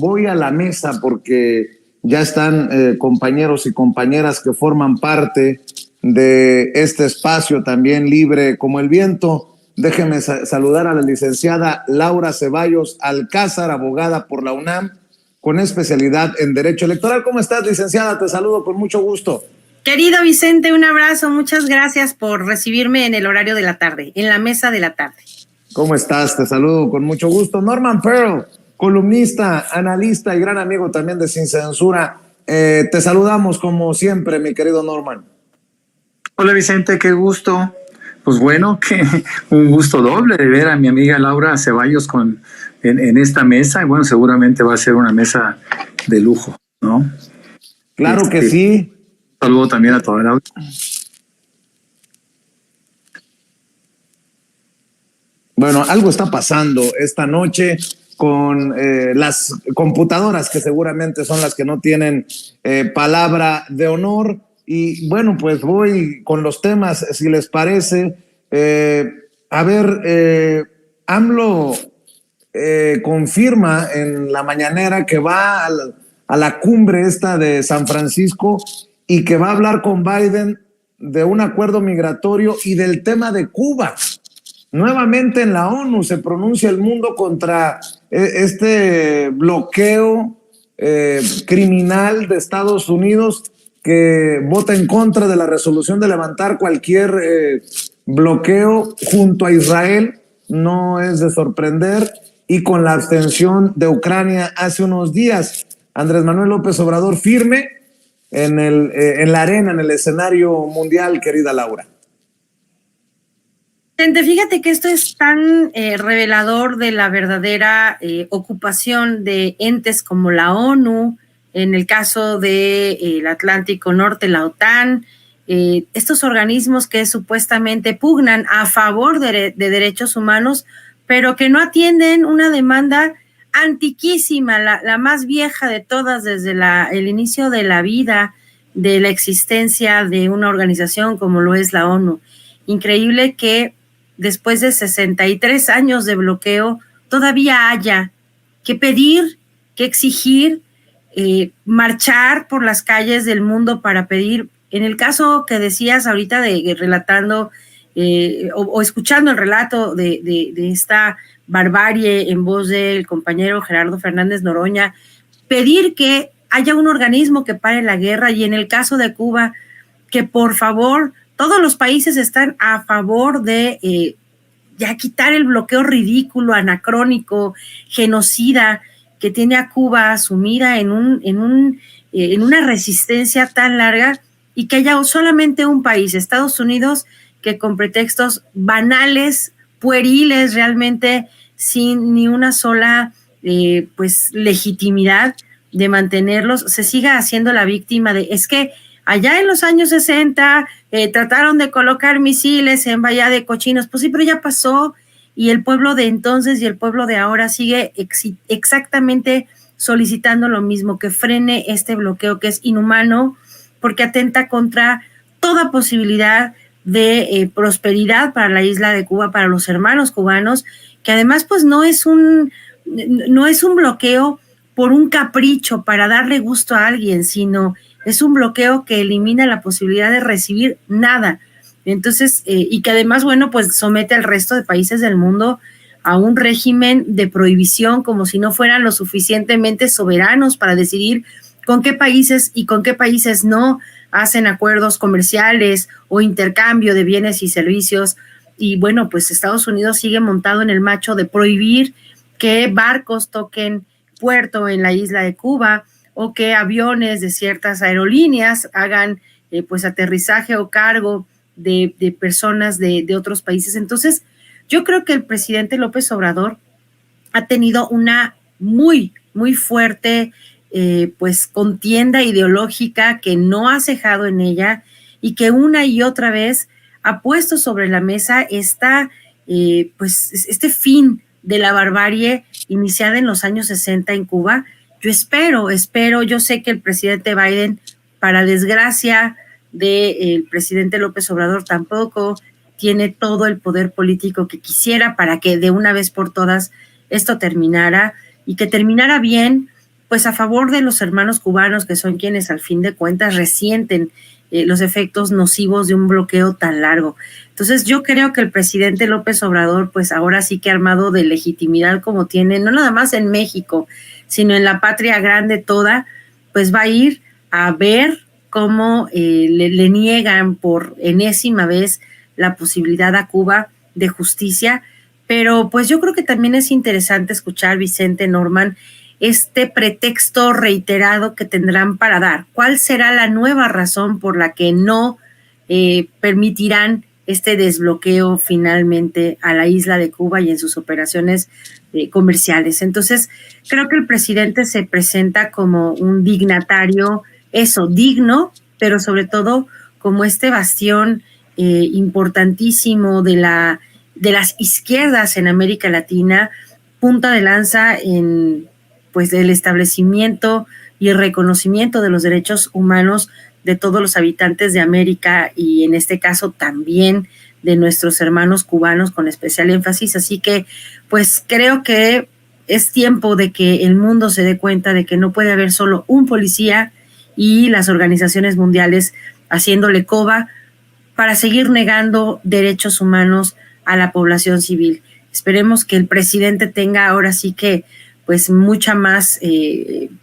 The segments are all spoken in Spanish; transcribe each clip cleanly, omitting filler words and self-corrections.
voy a la mesa porque ya están compañeros y compañeras que forman parte de este espacio también libre como el viento. Déjeme saludar a la licenciada Laura Ceballos Alcázar, abogada por la UNAM, con especialidad en Derecho Electoral. ¿Cómo estás, licenciada? Te saludo con mucho gusto. Querido Vicente, un abrazo. Muchas gracias por recibirme en el horario de la tarde, en la mesa de la tarde. ¿Cómo estás? Te saludo con mucho gusto. Norman Pearl, columnista, analista y gran amigo también de Sin Censura. Te saludamos como siempre, mi querido Norman. Hola Vicente, qué gusto. Pues bueno, que un gusto doble de ver a mi amiga Laura Ceballos en esta mesa. Y bueno, seguramente va a ser una mesa de lujo, ¿no? Claro que sí. Saludo también a toda la... Bueno, algo está pasando esta noche con las computadoras, que seguramente son las que no tienen palabra de honor. Y bueno, pues voy con los temas, si les parece. A ver, AMLO confirma en la mañanera que va a la cumbre esta de San Francisco y que va a hablar con Biden de un acuerdo migratorio y del tema de Cuba. Nuevamente en la ONU se pronuncia el mundo contra este bloqueo criminal de Estados Unidos, que vota en contra de la resolución de levantar cualquier bloqueo junto a Israel. No es de sorprender. Y con la abstención de Ucrania hace unos días, Andrés Manuel López Obrador firme en la arena, en el escenario mundial, querida Laura. Fíjate que esto es tan revelador de la verdadera ocupación de entes como la ONU, en el caso del Atlántico Norte, la OTAN, estos organismos que supuestamente pugnan a favor de derechos humanos, pero que no atienden una demanda antiquísima, la más vieja de todas desde el inicio de la vida, de la existencia de una organización como lo es la ONU. Increíble que después de 63 años de bloqueo todavía haya que pedir, que exigir, marchar por las calles del mundo para pedir. En el caso que decías ahorita de relatando o escuchando el relato de esta barbarie en voz del compañero Gerardo Fernández Noroña, pedir que haya un organismo que pare la guerra, y en el caso de Cuba, que por favor, todos los países están a favor de ya quitar el bloqueo ridículo, anacrónico, genocida, que tiene a Cuba sumida en una resistencia tan larga, y que haya solamente un país, Estados Unidos, que con pretextos banales, pueriles, realmente sin ni una sola pues legitimidad de mantenerlos, se siga haciendo la víctima de, es que allá en los años 60 trataron de colocar misiles en Bahía de Cochinos. Pues sí, pero ya pasó, y el pueblo de entonces y el pueblo de ahora sigue exactamente solicitando lo mismo, que frene este bloqueo que es inhumano, porque atenta contra toda posibilidad de prosperidad para la isla de Cuba, para los hermanos cubanos, que además pues no es un bloqueo por un capricho para darle gusto a alguien, sino es un bloqueo que elimina la posibilidad de recibir nada. Entonces, y que además, bueno, pues somete al resto de países del mundo a un régimen de prohibición, como si no fueran lo suficientemente soberanos para decidir con qué países y con qué países no hacen acuerdos comerciales o intercambio de bienes y servicios. Y bueno, pues Estados Unidos sigue montado en el macho de prohibir que barcos toquen puerto en la isla de Cuba, o que aviones de ciertas aerolíneas hagan pues aterrizaje o cargo de personas de otros países. Entonces, yo creo que el presidente López Obrador ha tenido una muy, muy fuerte pues contienda ideológica que no ha cejado en ella, y que una y otra vez ha puesto sobre la mesa pues este fin de la barbarie iniciada en los años 60 en Cuba. Yo espero, yo sé que el presidente Biden, para desgracia del presidente López Obrador, tampoco tiene todo el poder político que quisiera para que de una vez por todas esto terminara, y que terminara bien, pues a favor de los hermanos cubanos, que son quienes al fin de cuentas resienten los efectos nocivos de un bloqueo tan largo. Entonces yo creo que el presidente López Obrador, pues ahora sí que armado de legitimidad como tiene, no nada más en México, sino en la patria grande toda, pues va a ir a ver cómo le niegan por enésima vez la posibilidad a Cuba de justicia. Pero pues yo creo que también es interesante escuchar, Vicente, Norman, este pretexto reiterado que tendrán para dar. ¿Cuál será la nueva razón por la que no permitirán este desbloqueo finalmente a la isla de Cuba y en sus operaciones comerciales? Entonces, creo que el presidente se presenta como un dignatario, digno, pero sobre todo como este bastión importantísimo de las izquierdas en América Latina, punta de lanza en pues el establecimiento y el reconocimiento de los derechos humanos de todos los habitantes de América y en este caso también de nuestros hermanos cubanos con especial énfasis. Así que pues creo que es tiempo de que el mundo se dé cuenta de que no puede haber solo un policía y las organizaciones mundiales haciéndole coba para seguir negando derechos humanos a la población civil. Esperemos que el presidente tenga ahora sí que pues mucha más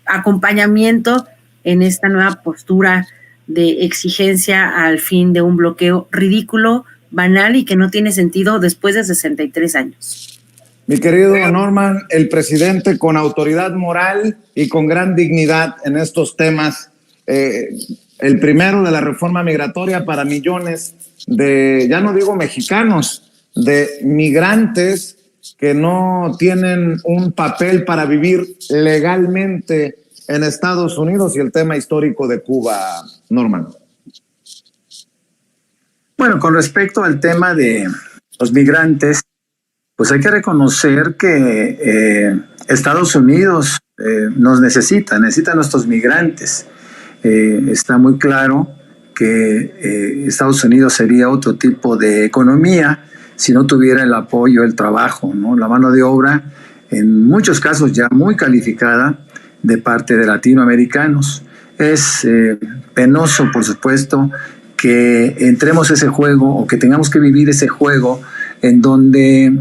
acompañamiento en esta nueva postura de exigencia al fin de un bloqueo ridículo, banal y que no tiene sentido después de 63 años. Mi querido Norman, el presidente con autoridad moral y con gran dignidad en estos temas, el primero de la reforma migratoria para millones de, ya no digo mexicanos, de migrantes que no tienen un papel para vivir legalmente en Estados Unidos, y el tema histórico de Cuba, Norman. Bueno, con respecto al tema de los migrantes, pues hay que reconocer que Estados Unidos nos necesita a nuestros migrantes. Está muy claro que Estados Unidos sería otro tipo de economía si no tuviera el apoyo, el trabajo, ¿no? La mano de obra, en muchos casos ya muy calificada de parte de latinoamericanos. Es penoso, por supuesto, que entremos a ese juego o que tengamos que vivir ese juego en donde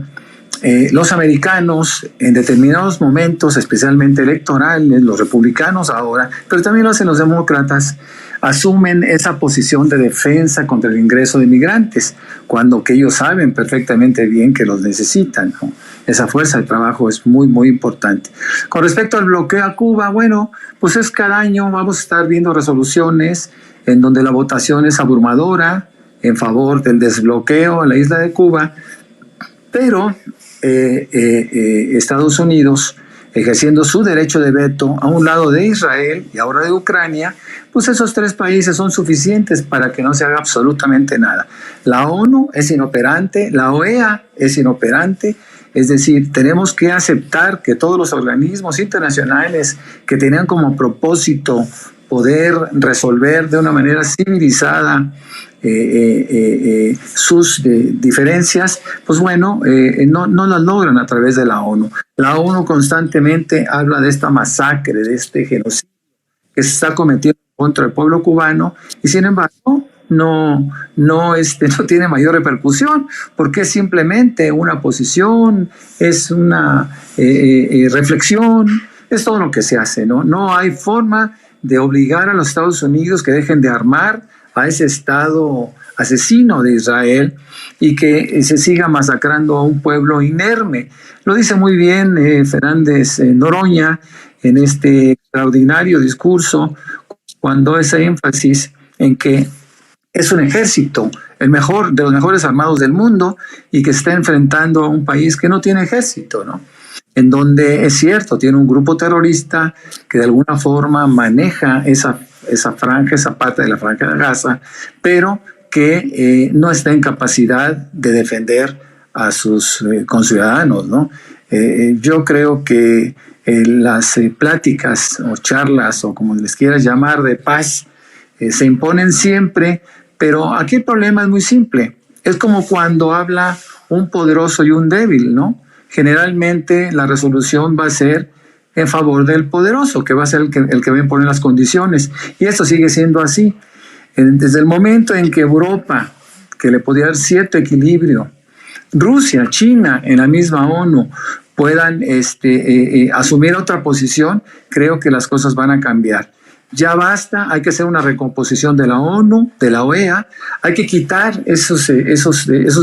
los americanos en determinados momentos, especialmente electorales, los republicanos ahora, pero también lo hacen los demócratas, asumen esa posición de defensa contra el ingreso de migrantes, cuando que ellos saben perfectamente bien que los necesitan, ¿no? Esa fuerza de trabajo es muy, muy importante. Con respecto al bloqueo a Cuba, bueno, pues es cada año vamos a estar viendo resoluciones en donde la votación es abrumadora en favor del desbloqueo en la isla de Cuba, pero Estados Unidos, ejerciendo su derecho de veto a un lado de Israel y ahora de Ucrania, pues esos tres países son suficientes para que no se haga absolutamente nada. La ONU es inoperante, la OEA es inoperante, es decir, tenemos que aceptar que todos los organismos internacionales que tenían como propósito poder resolver de una manera civilizada sus diferencias, pues bueno, no las logran a través de la ONU. La ONU constantemente habla de esta masacre, de este genocidio que se está cometiendo contra el pueblo cubano, y sin embargo no tiene mayor repercusión, porque es simplemente una posición, es una reflexión, es todo lo que se hace, ¿no? No hay forma de obligar a los Estados Unidos que dejen de armar a ese Estado asesino de Israel y que se siga masacrando a un pueblo inerme. Lo dice muy bien Fernández Noroña en este extraordinario discurso, cuando hace énfasis en que es un ejército, el mejor de los mejores armados del mundo, y que está enfrentando a un país que no tiene ejército, ¿no? En donde es cierto, tiene un grupo terrorista que de alguna forma maneja esa franja, esa parte de la franja de Gaza, pero que no está en capacidad de defender a sus conciudadanos, ¿no? Yo creo que las pláticas o charlas, o como les quieras llamar, de paz, se imponen siempre, pero aquí el problema es muy simple. Es como cuando habla un poderoso y un débil, ¿no? Generalmente la resolución va a ser en favor del poderoso, que va a ser el que va a imponer las condiciones. Y esto sigue siendo así. Desde el momento en que Europa, que le podía dar cierto equilibrio, Rusia, China, en la misma ONU, puedan asumir otra posición, creo que las cosas van a cambiar. Ya basta, hay que hacer una recomposición de la ONU, de la OEA, hay que quitar esos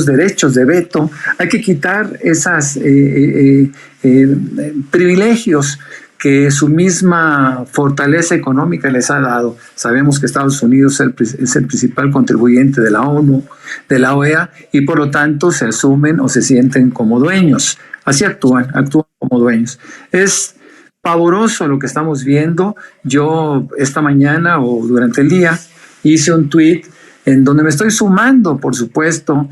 derechos de veto, hay que quitar esos privilegios que su misma fortaleza económica les ha dado. Sabemos que Estados Unidos es el principal contribuyente de la ONU, de la OEA, y por lo tanto se asumen o se sienten como dueños. Así actúan como dueños. Es pavoroso lo que estamos viendo. Yo esta mañana o durante el día hice un tuit en donde me estoy sumando, por supuesto,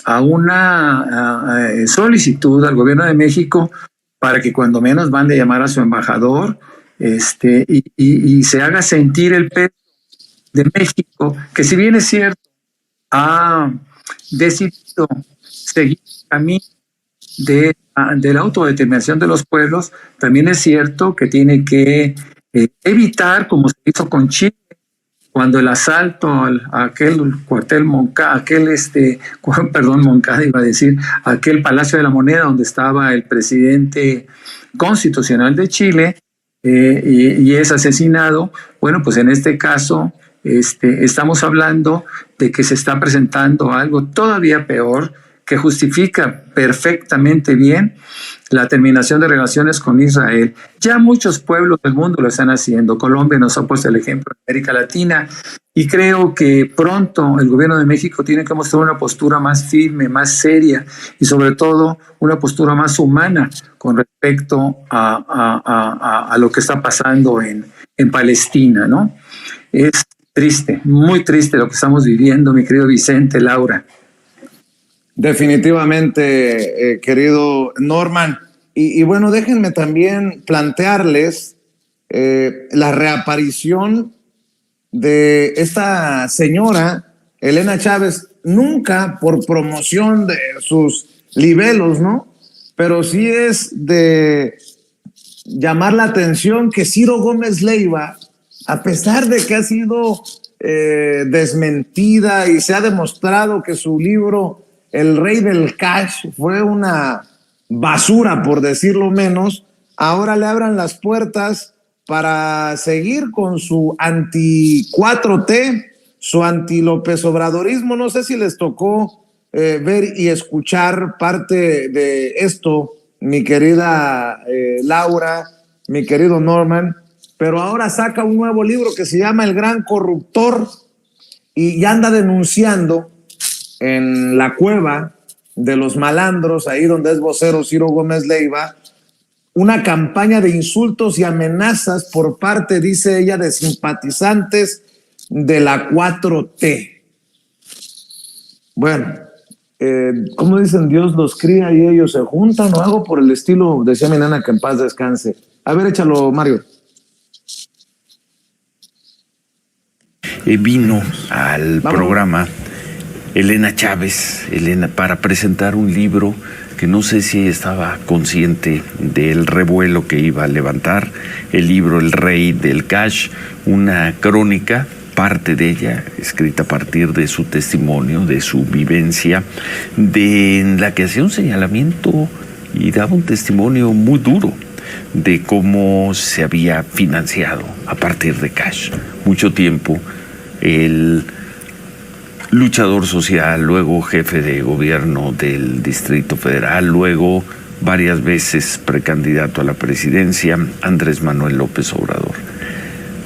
a una solicitud al gobierno de México para que cuando menos mande llamar a su embajador y se haga sentir el peso de México, que si bien es cierto, ha decidido seguir el camino de la autodeterminación de los pueblos, también es cierto que tiene que evitar, como se hizo con Chile, cuando el asalto a aquel cuartel Moncada, Moncada iba a decir, aquel Palacio de la Moneda donde estaba el presidente constitucional de Chile y es asesinado. Bueno, pues en este caso estamos hablando de que se está presentando algo todavía peor, que justifica perfectamente bien la terminación de relaciones con Israel. Ya muchos pueblos del mundo lo están haciendo. Colombia nos ha puesto el ejemplo en América Latina y creo que pronto el gobierno de México tiene que mostrar una postura más firme, más seria y sobre todo una postura más humana con respecto a lo que está pasando en Palestina, ¿no? Es triste, muy triste lo que estamos viviendo, mi querido Vicente, Laura. Definitivamente, querido Norman. Y bueno, déjenme también plantearles la reaparición de esta señora, Elena Chávez, nunca por promoción de sus libelos, ¿no? Pero sí es de llamar la atención que Ciro Gómez Leiva, a pesar de que ha sido desmentida y se ha demostrado que su libro El Rey del Cash fue una basura, por decirlo menos, ahora le abran las puertas para seguir con su anti-4T, su anti-López Obradorismo. No sé si les tocó ver y escuchar parte de esto, mi querida Laura, mi querido Norman, pero ahora saca un nuevo libro que se llama El Gran Corruptor y anda denunciando en la cueva de los malandros, ahí donde es vocero Ciro Gómez Leiva, una campaña de insultos y amenazas por parte, dice ella, de simpatizantes de la 4T. Bueno, ¿cómo dicen? Dios los cría y ellos se juntan o algo por el estilo, decía mi nana, que en paz descanse. A ver, échalo, Mario. Vino al programa Elena Chávez, para presentar un libro que no sé si estaba consciente del revuelo que iba a levantar, el libro El Rey del Cash, una crónica, parte de ella escrita a partir de su testimonio, de su vivencia, en la que hacía un señalamiento y daba un testimonio muy duro de cómo se había financiado a partir de Cash. Mucho tiempo el luchador social, luego jefe de gobierno del Distrito Federal, luego varias veces precandidato a la presidencia, Andrés Manuel López Obrador.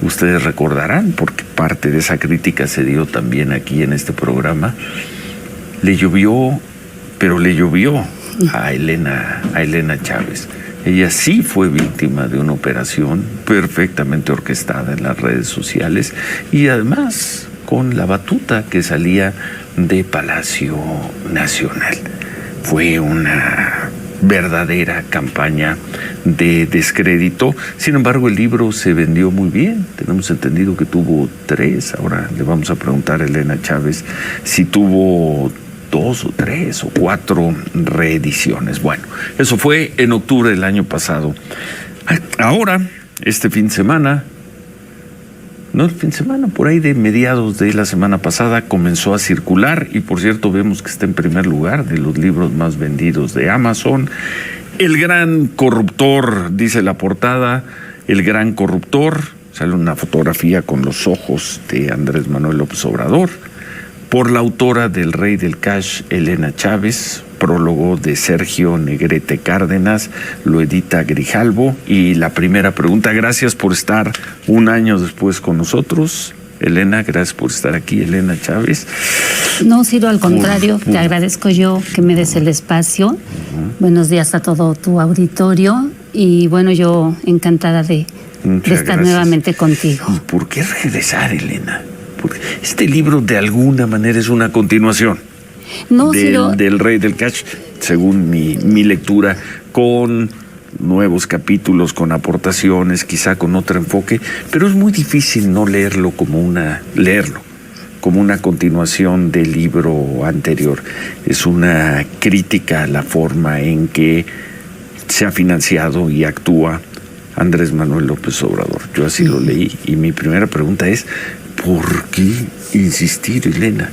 Ustedes recordarán, porque parte de esa crítica se dio también aquí en este programa, le llovió a Elena Chávez. Ella sí fue víctima de una operación perfectamente orquestada en las redes sociales y además con la batuta que salía de Palacio Nacional. Fue una verdadera campaña de descrédito. Sin embargo, el libro se vendió muy bien. Tenemos entendido que tuvo 3. Ahora le vamos a preguntar a Elena Chávez si tuvo 2 o 3 o 4 reediciones. Bueno, eso fue en octubre del año pasado. Ahora, este fin de semana, por ahí de mediados de la semana pasada comenzó a circular, y por cierto vemos que está en primer lugar de los libros más vendidos de Amazon. El gran corruptor, dice la portada, El gran corruptor, sale una fotografía con los ojos de Andrés Manuel López Obrador, por la autora del Rey del Cash, Elena Chávez, prólogo de Sergio Negrete Cárdenas, lo edita Grijalbo. Y la primera pregunta, gracias por estar un año después con nosotros. Elena, gracias por estar aquí, Elena Chávez. No, Ciro, al contrario, te agradezco yo que me des el espacio. Buenos días a todo tu auditorio y bueno, yo encantada de estar nuevamente contigo. ¿Por qué regresar, Elena? Porque este libro de alguna manera es una continuación del Rey del Cash, según mi lectura, con nuevos capítulos, con aportaciones, quizá con otro enfoque, pero es muy difícil no leerlo como una continuación del libro anterior. Es una crítica a la forma en que se ha financiado y actúa Andrés Manuel López Obrador. Yo así lo leí, y mi primera pregunta es, ¿por qué insistir, Elena?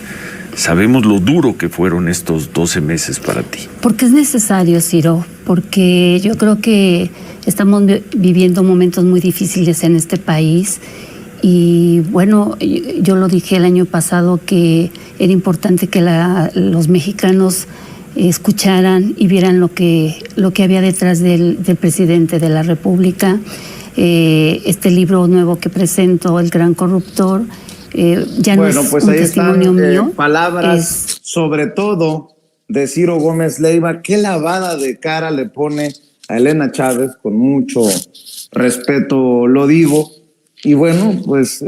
Sabemos lo duro que fueron estos 12 meses para ti. Porque es necesario, Ciro, porque yo creo que estamos viviendo momentos muy difíciles en este país y bueno, yo lo dije el año pasado que era importante que los mexicanos escucharan y vieran lo que había detrás del presidente de la República. Este libro nuevo que presento, El gran corruptor, ya no es pues un ahí testimonio están, mío. palabras, sobre todo de Ciro Gómez Leiva. Qué lavada de cara le pone a Elena Chávez, con mucho respeto lo digo. Y bueno, pues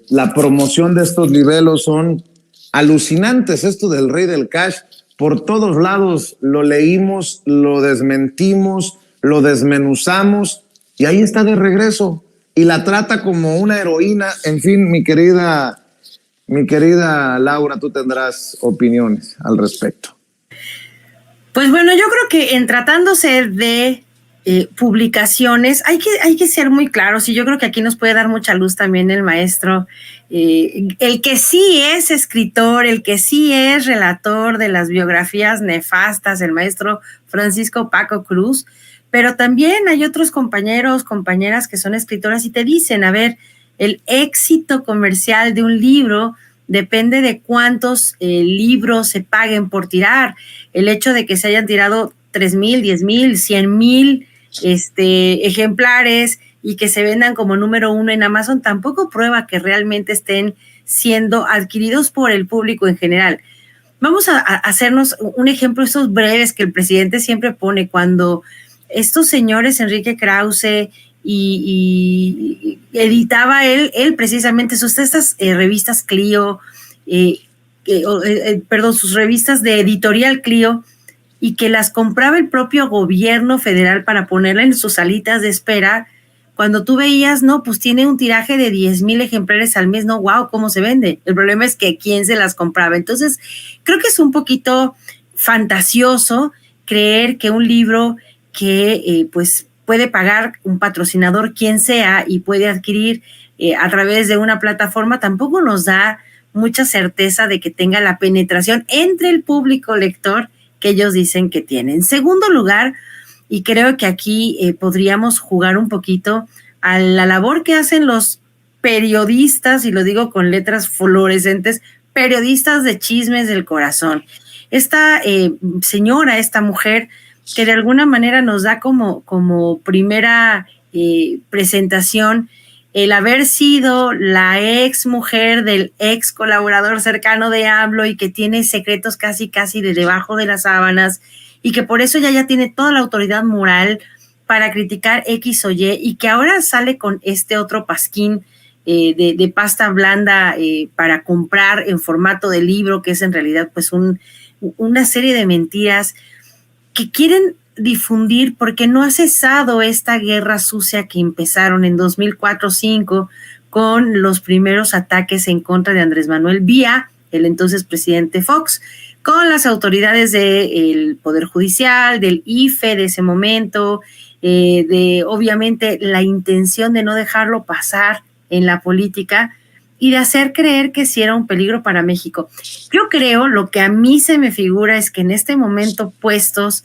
la promoción de estos libelos son alucinantes. Esto del Rey del Cash, por todos lados lo leímos, lo desmentimos, lo desmenuzamos, y ahí está de regreso. Y la trata como una heroína. En fin, mi querida Laura, tú tendrás opiniones al respecto. Pues bueno, yo creo que en tratándose de publicaciones hay que ser muy claros, y yo creo que aquí nos puede dar mucha luz también el maestro, el que sí es escritor, el que sí es relator de las biografías nefastas, el maestro Francisco Paco Cruz. Pero también hay otros compañeros, compañeras que son escritoras y te dicen, a ver, el éxito comercial de un libro depende de cuántos libros se paguen por tirar. El hecho de que se hayan tirado 3,000, 10,000, 100,000 ejemplares y que se vendan como número 1 en Amazon tampoco prueba que realmente estén siendo adquiridos por el público en general. Vamos a hacernos un ejemplo, estos breves que el presidente siempre pone cuando estos señores, Enrique Krause, y editaba él precisamente estas revistas Clio, sus revistas de editorial Clio, y que las compraba el propio gobierno federal para ponerla en sus salitas de espera. Cuando tú veías, no, pues tiene un tiraje de 10,000 ejemplares al mes, no, wow, ¿cómo se vende? El problema es que quién se las compraba. Entonces, creo que es un poquito fantasioso creer que un libro que pues puede pagar un patrocinador quien sea y puede adquirir a través de una plataforma, tampoco nos da mucha certeza de que tenga la penetración entre el público lector que ellos dicen que tiene. En segundo lugar, y creo que aquí podríamos jugar un poquito a la labor que hacen los periodistas, y lo digo con letras fluorescentes, periodistas de chismes del corazón. Esta señora, esta mujer, que de alguna manera nos da como primera presentación el haber sido la ex mujer del ex colaborador cercano de AMLO y que tiene secretos casi de debajo de las sábanas, y que por eso ya tiene toda la autoridad moral para criticar X o Y, y que ahora sale con este otro pasquín de pasta blanda para comprar en formato de libro, que es en realidad pues una serie de mentiras que quieren difundir porque no ha cesado esta guerra sucia que empezaron en 2004-05 con los primeros ataques en contra de Andrés Manuel vía el entonces presidente Fox, con las autoridades del Poder Judicial, del IFE de ese momento, de obviamente la intención de no dejarlo pasar en la política y de hacer creer que sí era un peligro para México. Yo creo, lo que a mí se me figura es que en este momento puestos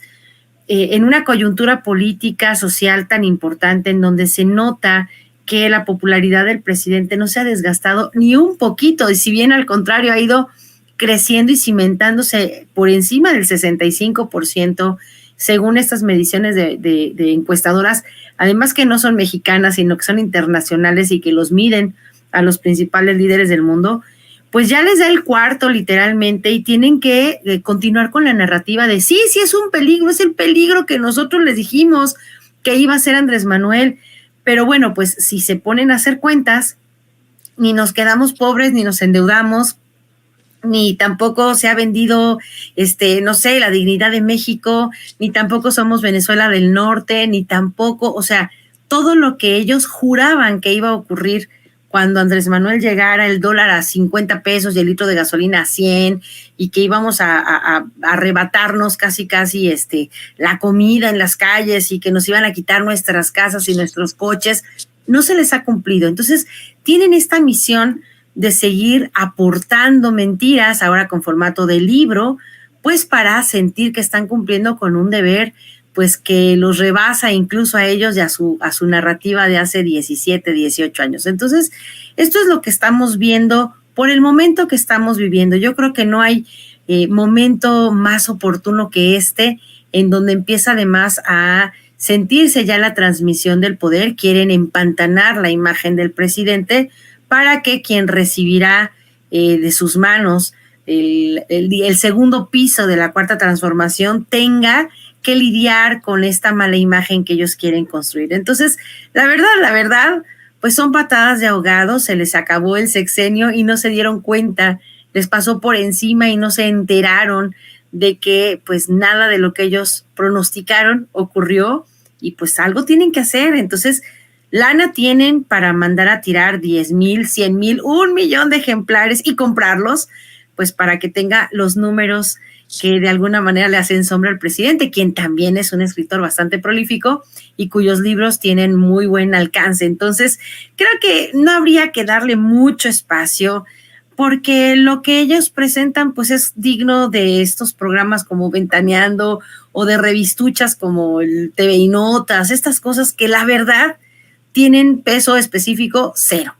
en una coyuntura política, social tan importante, en donde se nota que la popularidad del presidente no se ha desgastado ni un poquito, y si bien al contrario ha ido creciendo y cimentándose por encima del 65%, según estas mediciones de encuestadoras, además que no son mexicanas, sino que son internacionales y que los miden a los principales líderes del mundo, pues ya les da el cuarto literalmente y tienen que continuar con la narrativa de sí es un peligro, es el peligro que nosotros les dijimos que iba a ser Andrés Manuel. Pero bueno, pues si se ponen a hacer cuentas, ni nos quedamos pobres, ni nos endeudamos, ni tampoco se ha vendido, no sé, la dignidad de México, ni tampoco somos Venezuela del Norte, ni tampoco, o sea, todo lo que ellos juraban que iba a ocurrir cuando Andrés Manuel llegara, el dólar a 50 pesos y el litro de gasolina a 100, y que íbamos a arrebatarnos casi la comida en las calles y que nos iban a quitar nuestras casas y nuestros coches, no se les ha cumplido. Entonces, tienen esta misión de seguir aportando mentiras, ahora con formato de libro, pues para sentir que están cumpliendo con un deber pues que los rebasa incluso a ellos y a su narrativa de hace 17, 18 años. Entonces, esto es lo que estamos viendo por el momento que estamos viviendo. Yo creo que no hay momento más oportuno que en donde empieza además a sentirse ya la transmisión del poder. Quieren empantanar la imagen del presidente para que quien recibirá de sus manos el segundo piso de la Cuarta Transformación tenga que lidiar con esta mala imagen que ellos quieren construir. Entonces, la verdad, pues son patadas de ahogado, se les acabó el sexenio y no se dieron cuenta, les pasó por encima y no se enteraron de que pues nada de lo que ellos pronosticaron ocurrió y pues algo tienen que hacer. Entonces, lana tienen para mandar a tirar 10,000, 100,000, 1,000,000 de ejemplares y comprarlos, pues para que tenga los números que de alguna manera le hacen sombra al presidente, quien también es un escritor bastante prolífico y cuyos libros tienen muy buen alcance. Entonces, creo que no habría que darle mucho espacio porque lo que ellos presentan pues es digno de estos programas como Ventaneando o de revistuchas como el TV y Notas, estas cosas que la verdad tienen peso específico cero.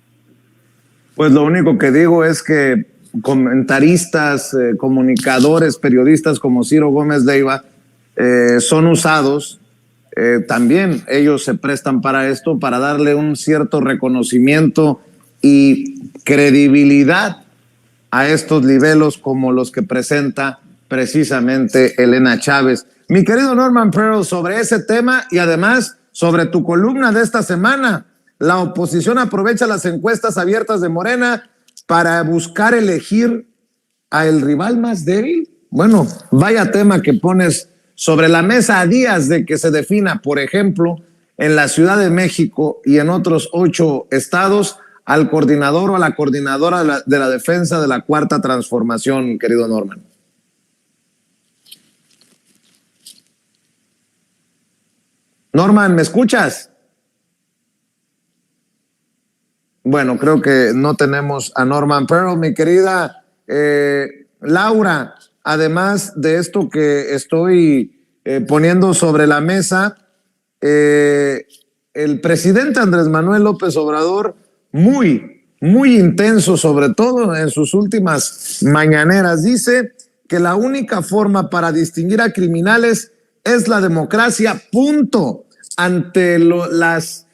Pues lo único que digo es que comentaristas, comunicadores, periodistas como Ciro Gómez Leiva son usados, también ellos se prestan para esto, para darle un cierto reconocimiento y credibilidad a estos libelos como los que presenta precisamente Elena Chávez. Mi querido Norman Pearl, sobre ese tema y además sobre tu columna de esta semana, la oposición aprovecha las encuestas abiertas de Morena para buscar elegir a el rival más débil. Bueno, vaya tema que pones sobre la mesa a días de que se defina, por ejemplo, en la Ciudad de México y en otros 8 estados, al coordinador o a la coordinadora de la defensa de la Cuarta Transformación, querido Norman. Norman, ¿me escuchas? Bueno, creo que no tenemos a Norman Pearl. Mi querida Laura, además de esto que estoy poniendo sobre la mesa, el presidente Andrés Manuel López Obrador, muy intenso, sobre todo en sus últimas mañaneras, dice que la única forma para distinguir a criminales es la democracia, punto. Ante los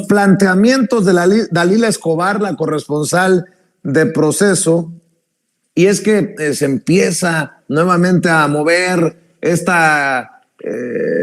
planteamientos de Dalila Escobar, la corresponsal de Proceso, y es que se empieza nuevamente a mover esta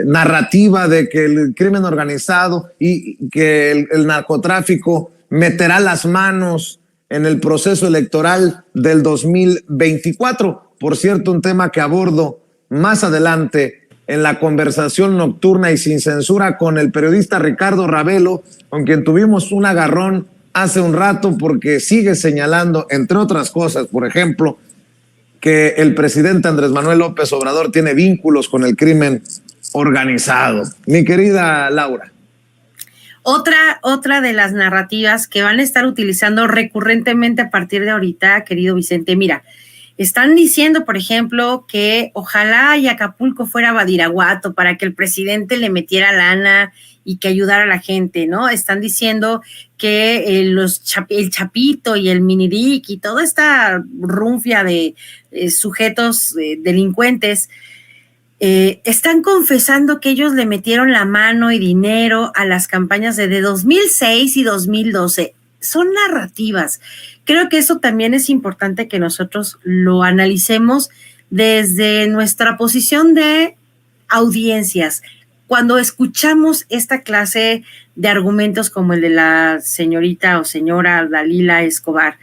narrativa de que el crimen organizado y que el narcotráfico meterá las manos en el proceso electoral del 2024. Por cierto, un tema que abordo más adelante en la conversación nocturna y sin censura con el periodista Ricardo Ravelo, con quien tuvimos un agarrón hace un rato porque sigue señalando, entre otras cosas, por ejemplo, que el presidente Andrés Manuel López Obrador tiene vínculos con el crimen organizado. Mi querida Laura. Otra de las narrativas que van a estar utilizando recurrentemente a partir de ahorita, querido Vicente, mira, están diciendo, por ejemplo, que ojalá y Acapulco fuera Badiraguato para que el presidente le metiera lana y que ayudara a la gente, ¿no? Están diciendo que el Chapito y el Miniric y toda esta runfia de sujetos delincuentes están confesando que ellos le metieron la mano y dinero a las campañas de 2006 y 2012. Son narrativas. Creo que eso también es importante que nosotros lo analicemos desde nuestra posición de audiencias. Cuando escuchamos esta clase de argumentos como el de la señorita o señora Dalila Escobar,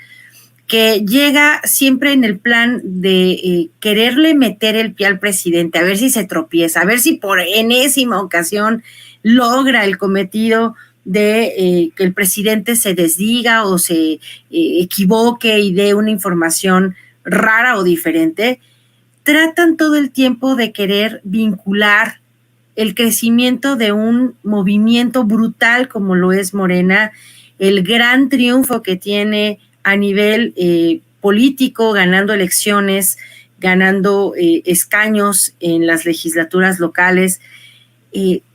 que llega siempre en el plan de quererle meter el pie al presidente, a ver si se tropieza, a ver si por enésima ocasión logra el cometido de que el presidente se desdiga o se equivoque y dé una información rara o diferente, tratan todo el tiempo de querer vincular el crecimiento de un movimiento brutal como lo es Morena, el gran triunfo que tiene a nivel político, ganando elecciones, ganando escaños en las legislaturas locales,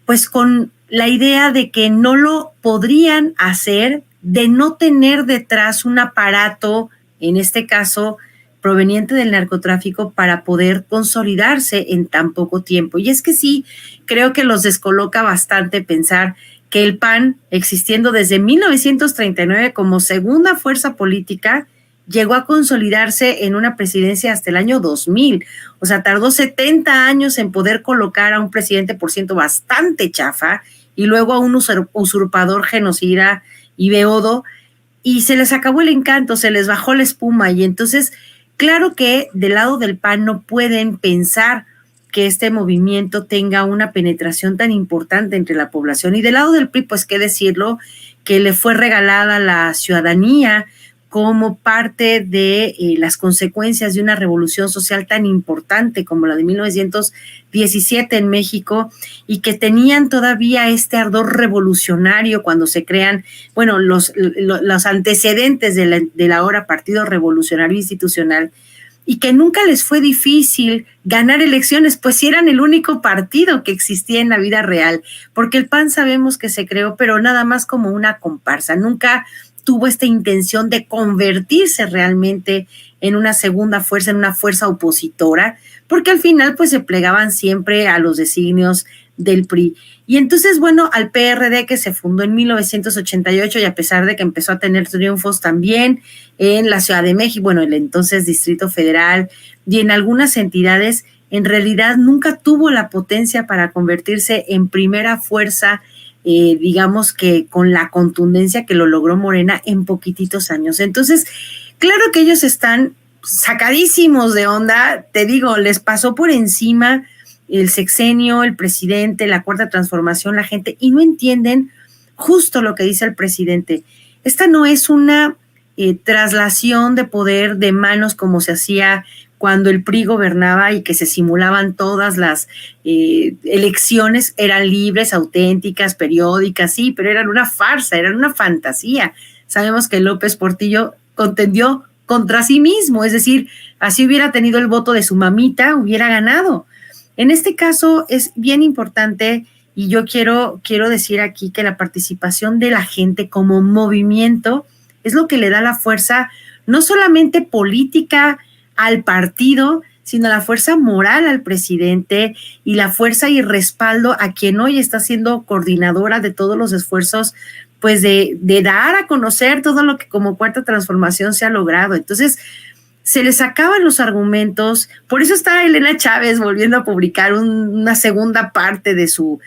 pues con la idea de que no lo podrían hacer, de no tener detrás un aparato, en este caso proveniente del narcotráfico, para poder consolidarse en tan poco tiempo. Y es que sí, creo que los descoloca bastante pensar que el PAN, existiendo desde 1939 como segunda fuerza política, llegó a consolidarse en una presidencia hasta el año 2000. O sea, tardó 70 años en poder colocar a un presidente, por ciento, bastante chafa, y luego a un usurpador, genocida y beodo, y se les acabó el encanto, se les bajó la espuma. Y entonces, claro que del lado del PAN no pueden pensar que este movimiento tenga una penetración tan importante entre la población. Y del lado del PRI, pues qué decirlo, que le fue regalada la ciudadanía como parte de las consecuencias de una revolución social tan importante como la de 1917 en México, y que tenían todavía este ardor revolucionario cuando se crean, bueno, los antecedentes del ahora Partido Revolucionario Institucional, y que nunca les fue difícil ganar elecciones, pues si eran el único partido que existía en la vida real, porque el PAN sabemos que se creó, pero nada más como una comparsa, nunca tuvo esta intención de convertirse realmente en una segunda fuerza, en una fuerza opositora, porque al final pues se plegaban siempre a los designios del PRI. Y entonces, bueno, al PRD, que se fundó en 1988, y a pesar de que empezó a tener triunfos también en la Ciudad de México, bueno, el entonces Distrito Federal, y en algunas entidades, en realidad nunca tuvo la potencia para convertirse en primera fuerza, digamos que con la contundencia que lo logró Morena en poquititos años. Entonces, claro que ellos están sacadísimos de onda, te digo, les pasó por encima el sexenio, el presidente, la cuarta transformación, la gente, y no entienden justo lo que dice el presidente. Esta no es una traslación de poder de manos como se hacía cuando el PRI gobernaba y que se simulaban todas las elecciones, eran libres, auténticas, periódicas, sí, pero eran una farsa, eran una fantasía. Sabemos que López Portillo contendió contra sí mismo, es decir, así hubiera tenido el voto de su mamita, hubiera ganado. En este caso es bien importante, y yo quiero decir aquí que la participación de la gente como movimiento es lo que le da la fuerza, no solamente política al partido, sino la fuerza moral al presidente y la fuerza y respaldo a quien hoy está siendo coordinadora de todos los esfuerzos, pues de dar a conocer todo lo que como cuarta transformación se ha logrado. Entonces, se les acaban los argumentos, por eso está Elena Chávez volviendo a publicar una segunda parte de su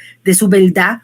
beldad,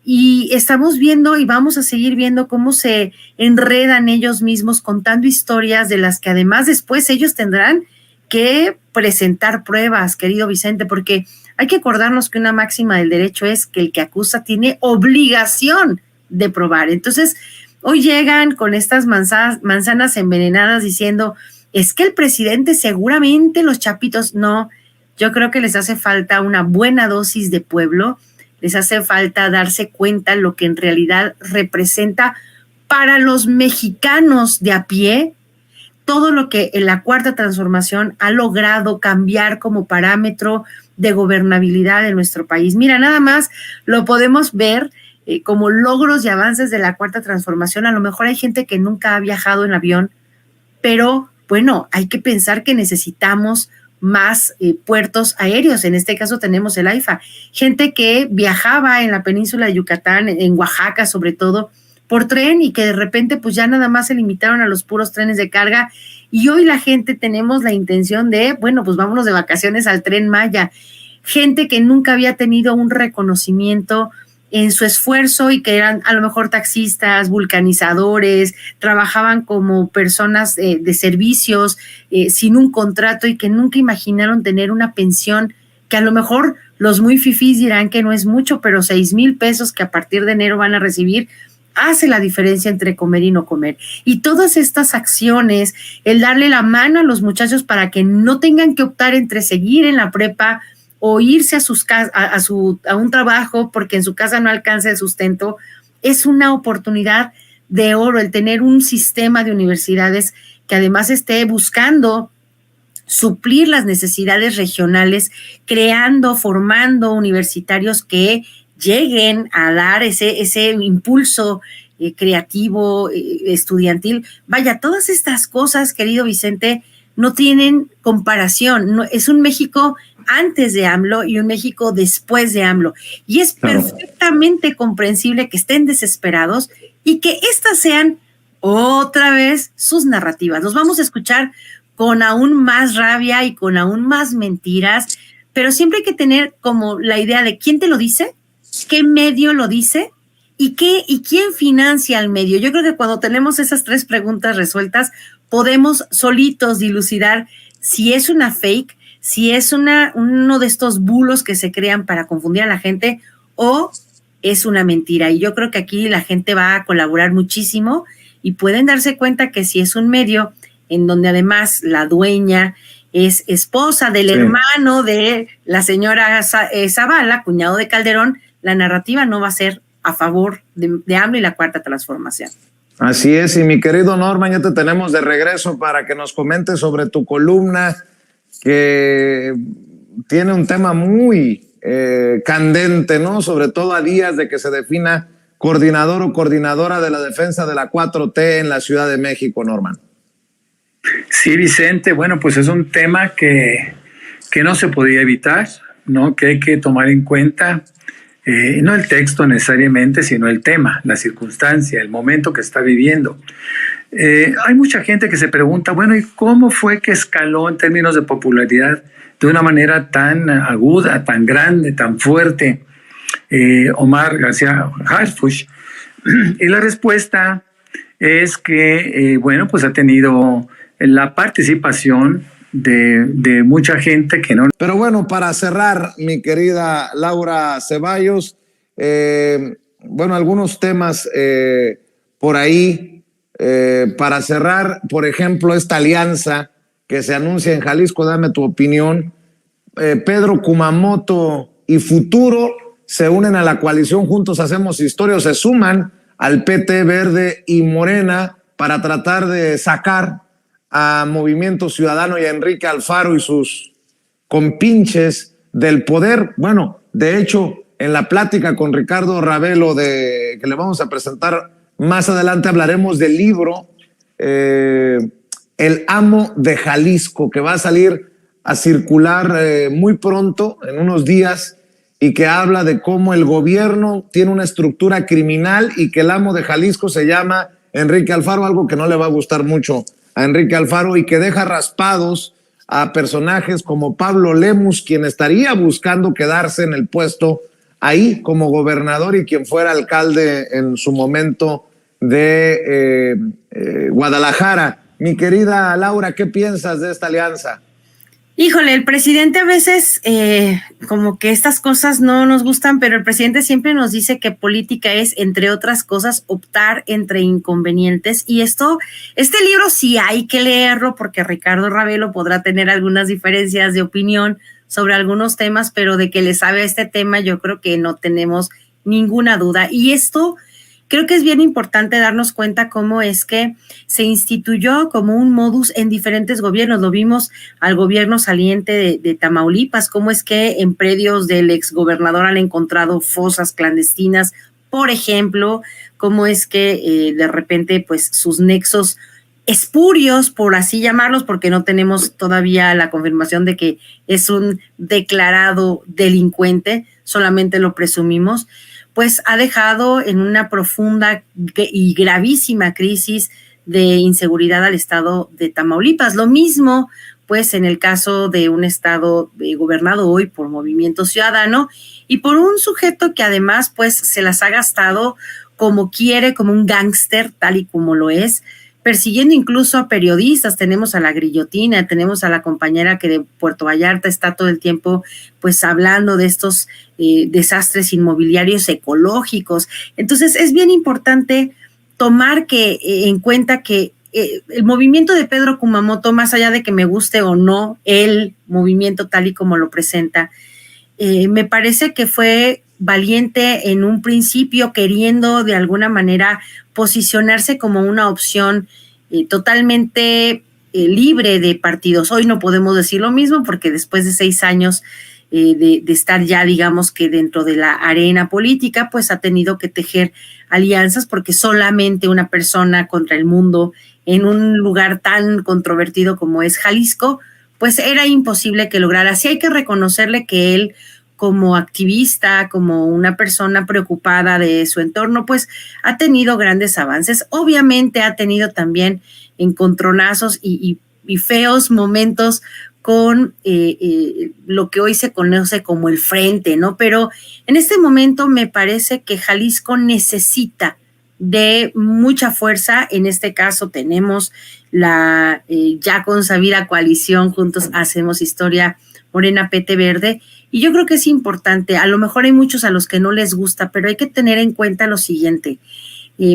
y estamos viendo y vamos a seguir viendo cómo se enredan ellos mismos contando historias de las que además después ellos tendrán que presentar pruebas, querido Vicente, porque hay que acordarnos que una máxima del derecho es que el que acusa tiene obligación de probar. Entonces, hoy llegan con estas manzanas envenenadas diciendo es que el presidente seguramente los chapitos, no, yo creo que les hace falta una buena dosis de pueblo, les hace falta darse cuenta lo que en realidad representa para los mexicanos de a pie todo lo que en la Cuarta Transformación ha logrado cambiar como parámetro de gobernabilidad de nuestro país. Mira, nada más lo podemos ver como logros y avances de la Cuarta Transformación. A lo mejor hay gente que nunca ha viajado en avión, pero bueno, hay que pensar que necesitamos más puertos aéreos. En este caso tenemos el AIFA. Gente que viajaba en la península de Yucatán, en Oaxaca sobre todo, por tren y que de repente pues ya nada más se limitaron a los puros trenes de carga y hoy la gente tenemos la intención de, bueno, pues vámonos de vacaciones al Tren Maya. Gente que nunca había tenido un reconocimiento en su esfuerzo y que eran a lo mejor taxistas, vulcanizadores, trabajaban como personas de servicios sin un contrato y que nunca imaginaron tener una pensión que a lo mejor los muy fifís dirán que no es mucho, pero 6,000 pesos que a partir de enero van a recibir hace la diferencia entre comer y no comer. Y todas estas acciones, el darle la mano a los muchachos para que no tengan que optar entre seguir en la prepa o irse a un trabajo porque en su casa no alcanza el sustento, es una oportunidad de oro el tener un sistema de universidades que además esté buscando suplir las necesidades regionales, creando, formando universitarios que lleguen a dar ese impulso creativo, estudiantil. Vaya, todas estas cosas, querido Vicente, no tienen comparación. No, es un México antes de AMLO y un México después de AMLO. Y es perfectamente comprensible que estén desesperados y que estas sean otra vez sus narrativas. Los vamos a escuchar con aún más rabia y con aún más mentiras, pero siempre hay que tener como la idea de quién te lo dice, qué medio lo dice y quién financia al medio. Yo creo que cuando tenemos esas tres preguntas resueltas, podemos solitos dilucidar si es una fake, si es uno de estos bulos que se crean para confundir a la gente o es una mentira. Y yo creo que aquí la gente va a colaborar muchísimo y pueden darse cuenta que si es un medio en donde además la dueña es esposa del hermano de la señora Zavala, cuñado de Calderón, la narrativa no va a ser a favor de AMLO y la Cuarta Transformación. Así es, y mi querido Norman, ya te tenemos de regreso para que nos comentes sobre tu columna, que tiene un tema muy candente, ¿no? Sobre todo a días de que se defina coordinador o coordinadora de la defensa de la 4T en la Ciudad de México, Norman. Sí, Vicente, bueno, pues es un tema que no se podía evitar, ¿no? Que hay que tomar en cuenta, no el texto necesariamente, sino el tema, la circunstancia, el momento que está viviendo. Hay mucha gente que se pregunta, bueno, ¿y cómo fue que escaló en términos de popularidad de una manera tan aguda, tan grande, tan fuerte Omar García Harfuch? Y la respuesta es que, bueno, pues ha tenido la participación de mucha gente que no. Pero bueno, para cerrar, mi querida Laura Ceballos, bueno, algunos temas por ahí, para cerrar, por ejemplo, esta alianza que se anuncia en Jalisco, dame tu opinión. Pedro Kumamoto y Futuro se unen a la coalición Juntos Hacemos Historia, o se suman al PT Verde y Morena para tratar de sacar a Movimiento Ciudadano y a Enrique Alfaro y sus compinches del poder. Bueno, de hecho, en la plática con Ricardo Ravelo que le vamos a presentar más adelante, hablaremos del libro El Amo de Jalisco, que va a salir a circular muy pronto, en unos días, y que habla de cómo el gobierno tiene una estructura criminal y que el amo de Jalisco se llama Enrique Alfaro, algo que no le va a gustar mucho a Enrique Alfaro, y que deja raspados a personajes como Pablo Lemus, quien estaría buscando quedarse en el puesto ahí como gobernador y quien fuera alcalde en su momento de Guadalajara. Mi querida Laura, ¿qué piensas de esta alianza? Híjole, el presidente a veces como que estas cosas no nos gustan, pero el presidente siempre nos dice que política es, entre otras cosas, optar entre inconvenientes. Y este libro sí hay que leerlo porque Ricardo Ravelo podrá tener algunas diferencias de opinión sobre algunos temas, pero de que le sabe a este tema yo creo que no tenemos ninguna duda. Y esto creo que es bien importante darnos cuenta cómo es que se instituyó como un modus en diferentes gobiernos. Lo vimos al gobierno saliente de Tamaulipas, cómo es que en predios del exgobernador han encontrado fosas clandestinas, por ejemplo, cómo es que de repente pues sus nexos espurios, por así llamarlos, porque no tenemos todavía la confirmación de que es un declarado delincuente, solamente lo presumimos, pues ha dejado en una profunda y gravísima crisis de inseguridad al estado de Tamaulipas. Lo mismo, pues, en el caso de un estado gobernado hoy por Movimiento Ciudadano y por un sujeto que además, pues, se las ha gastado como quiere, como un gángster, tal y como lo es, persiguiendo incluso a periodistas. Tenemos a la Grillotina, tenemos a la compañera que de Puerto Vallarta está todo el tiempo pues hablando de estos desastres inmobiliarios ecológicos. Entonces es bien importante tomar en cuenta que el movimiento de Pedro Kumamoto, más allá de que me guste o no el movimiento tal y como lo presenta, me parece que fue valiente en un principio, queriendo de alguna manera posicionarse como una opción totalmente libre de partidos. Hoy no podemos decir lo mismo porque después de 6 años de estar ya, digamos que dentro de la arena política, pues ha tenido que tejer alianzas porque solamente una persona contra el mundo en un lugar tan controvertido como es Jalisco, pues era imposible que lograra. Sí hay que reconocerle que él, como activista, como una persona preocupada de su entorno, pues ha tenido grandes avances. Obviamente ha tenido también encontronazos y feos momentos con lo que hoy se conoce como el frente, ¿no? Pero en este momento me parece que Jalisco necesita de mucha fuerza. En este caso tenemos la ya consabida coalición Juntos Hacemos Historia, Morena, PT Verde, y yo creo que es importante. A lo mejor hay muchos a los que no les gusta, pero hay que tener en cuenta lo siguiente: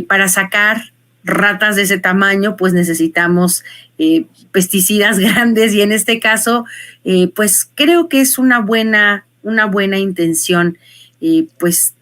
para sacar ratas de ese tamaño, pues necesitamos pesticidas grandes, y en este caso, pues creo que es una buena intención, pues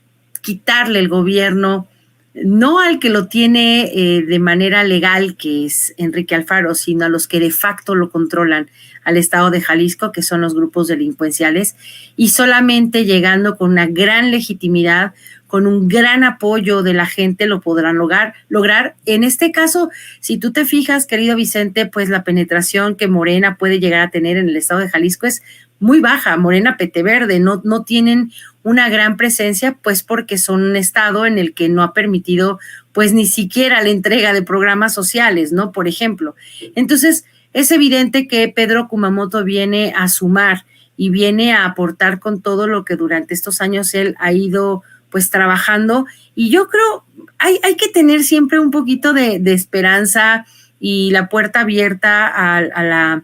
quitarle el gobierno, no al que lo tiene de manera legal, que es Enrique Alfaro, sino a los que de facto lo controlan, al estado de Jalisco, que son los grupos delincuenciales, y solamente llegando con una gran legitimidad, con un gran apoyo de la gente, lo podrán lograr. En este caso, si tú te fijas, querido Vicente, pues la penetración que Morena puede llegar a tener en el estado de Jalisco es muy baja. Morena, PT Verde no tienen una gran presencia, pues porque son un estado en el que no ha permitido pues ni siquiera la entrega de programas sociales, ¿no? Por ejemplo. Entonces, es evidente que Pedro Kumamoto viene a sumar y viene a aportar con todo lo que durante estos años él ha ido pues trabajando, y yo creo hay que tener siempre un poquito de esperanza y la puerta abierta a la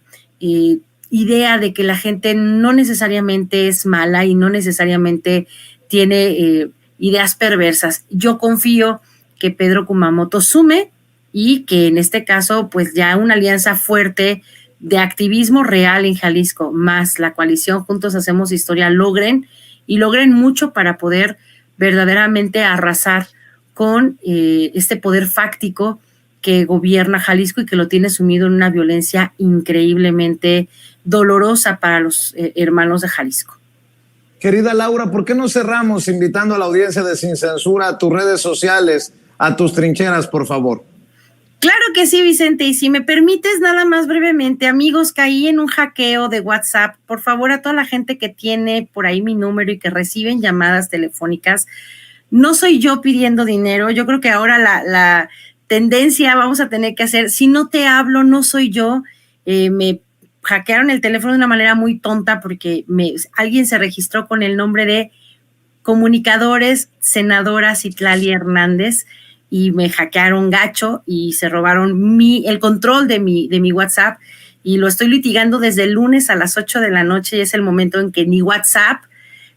idea de que la gente no necesariamente es mala y no necesariamente tiene ideas perversas. Yo confío que Pedro Kumamoto sume y que en este caso pues ya una alianza fuerte de activismo real en Jalisco más la coalición Juntos Hacemos Historia logren mucho para poder verdaderamente arrasar con este poder fáctico que gobierna Jalisco y que lo tiene sumido en una violencia increíblemente dolorosa para los hermanos de Jalisco. Querida Laura, ¿por qué no cerramos invitando a la audiencia de Sin Censura a tus redes sociales, a tus trincheras, por favor? Claro que sí, Vicente, y si me permites nada más brevemente, amigos, caí en un hackeo de WhatsApp. Por favor, a toda la gente que tiene por ahí mi número y que reciben llamadas telefónicas, no soy yo pidiendo dinero. Yo creo que ahora la tendencia vamos a tener que hacer, si no te hablo, no soy yo. Me hackearon el teléfono de una manera muy tonta porque alguien se registró con el nombre de Comunicadores Senadora Citlali Hernández y me hackearon gacho y se robaron el control de mi WhatsApp. y lo estoy litigando desde el lunes a las 8 de la noche y es el momento en que ni WhatsApp,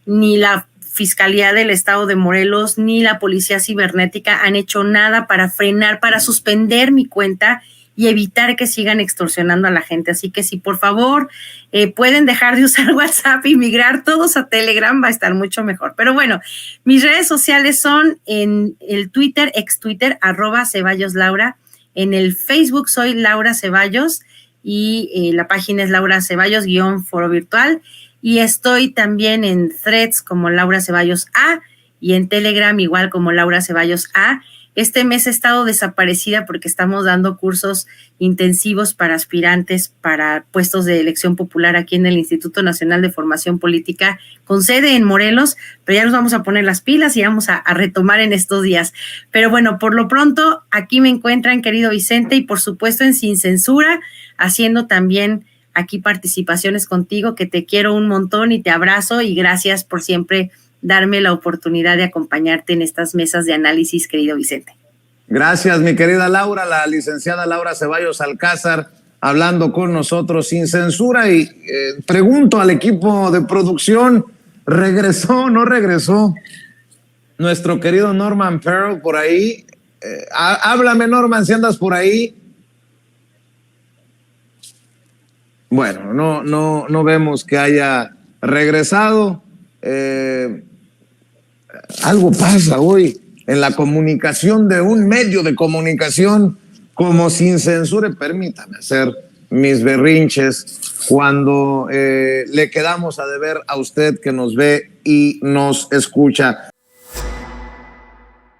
ni la Fiscalía del Estado de Morelos, ni la Policía Cibernética han hecho nada para frenar, para suspender mi cuenta y evitar que sigan extorsionando a la gente. Así que si por favor pueden dejar de usar WhatsApp y migrar todos a Telegram, va a estar mucho mejor. Pero bueno, mis redes sociales son en el Twitter, ex Twitter, @CeballosLaura. En el Facebook soy Laura Ceballos y la página es Laura Ceballos-Foro Virtual. Y estoy también en Threads como Laura Ceballos A y en Telegram igual como Laura Ceballos A. Este mes he estado desaparecida porque estamos dando cursos intensivos para aspirantes para puestos de elección popular aquí en el Instituto Nacional de Formación Política con sede en Morelos, pero ya nos vamos a poner las pilas y vamos a retomar en estos días. Pero bueno, por lo pronto aquí me encuentran, querido Vicente, y por supuesto en Sin Censura, haciendo también aquí participaciones contigo, que te quiero un montón y te abrazo y gracias por siempre darme la oportunidad de acompañarte en estas mesas de análisis, querido Vicente. Gracias, mi querida Laura, la licenciada Laura Ceballos Alcázar, hablando con nosotros Sin Censura. Y pregunto al equipo de producción, ¿regresó o no regresó nuestro querido Norman Pearl por ahí? Háblame, Norman, si andas por ahí. Bueno, no vemos que haya regresado. Algo pasa hoy en la comunicación de un medio de comunicación como Sin Censura. Permítame hacer mis berrinches cuando le quedamos a deber a usted que nos ve y nos escucha.